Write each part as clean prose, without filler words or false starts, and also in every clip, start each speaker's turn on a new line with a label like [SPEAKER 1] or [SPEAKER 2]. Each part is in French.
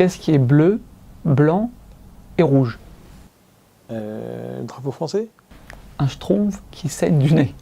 [SPEAKER 1] Qu'est-ce qui est bleu, blanc et rouge?
[SPEAKER 2] Le drapeau français?
[SPEAKER 1] Un schtroumpf qui saigne du nez.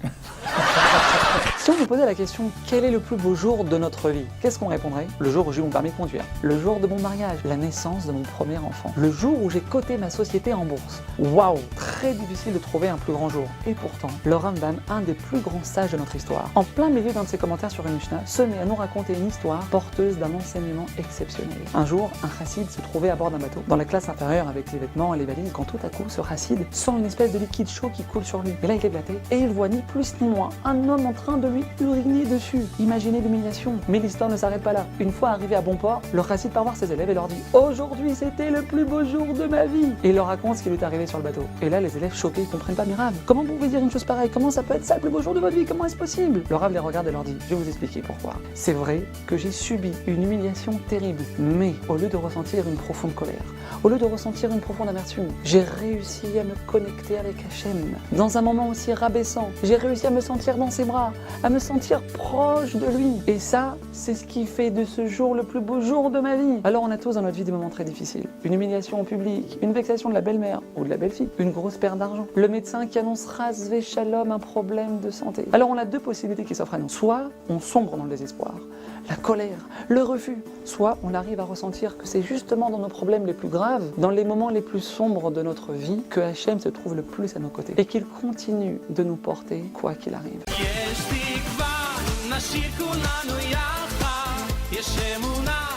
[SPEAKER 3] Si on vous posait la question quel est le plus beau jour de notre vie, qu'est-ce qu'on répondrait? Le jour où j'ai eu mon permis de conduire, le jour de mon mariage, la naissance de mon premier enfant, le jour où j'ai coté ma société en bourse. Waouh, très difficile de trouver un plus grand jour. Et pourtant, le Rambam, un des plus grands sages de notre histoire, en plein milieu d'un de ses commentaires sur une Mishnah, se met à nous raconter une histoire porteuse d'un enseignement exceptionnel. Un jour, un chassid se trouvait à bord d'un bateau, dans la classe inférieure avec les vêtements et les valises, quand tout à coup, ce chassid sent une espèce de liquide chaud qui coule sur lui. Et là, il est blatté, et il voit ni plus ni moins un homme en train de lui uriner dessus. Imaginez l'humiliation. Mais l'histoire ne s'arrête pas là. Une fois arrivé à bon port, le chassid part voir ses élèves et leur dit « Aujourd'hui, c'était le plus beau jour de ma vie !» Et il leur raconte ce qui lui est arrivé sur le bateau. Et là, les élèves choqués, ils comprennent pas, mais Rav, comment vous pouvez dire une chose pareille? Comment ça peut être ça le plus beau jour de votre vie? Comment est-ce possible? Le Rav les regarde et leur dit « Je vais vous expliquer pourquoi. C'est vrai que j'ai subi une humiliation terrible, mais au lieu de ressentir une profonde colère, au lieu de ressentir une profonde amertume, j'ai réussi à me connecter avec Hachem. Dans un moment aussi rabaissant, j'ai réussi à me sentir dans ses bras, à me sentir proche de lui. Et ça, c'est ce qui fait de ce jour le plus beau jour de ma vie. » Alors on a tous dans notre vie des moments très difficiles. Une humiliation en public, une vexation de la belle-mère ou de la belle-fille, une grosse perte d'argent, le médecin qui annonce ras shalom un problème de santé. Alors on a deux possibilités qui s'offrent à nous. Soit on sombre dans le désespoir, la colère, le refus. Soit on arrive à ressentir que c'est justement dans nos problèmes les plus graves, dans les moments les plus sombres de notre vie, que Hachem se trouve le plus à nos côtés et qu'il continue de nous porter quoi qu'il arrive.
[SPEAKER 4] יש תקווה, נשיר כולנו יחד, יש אמונה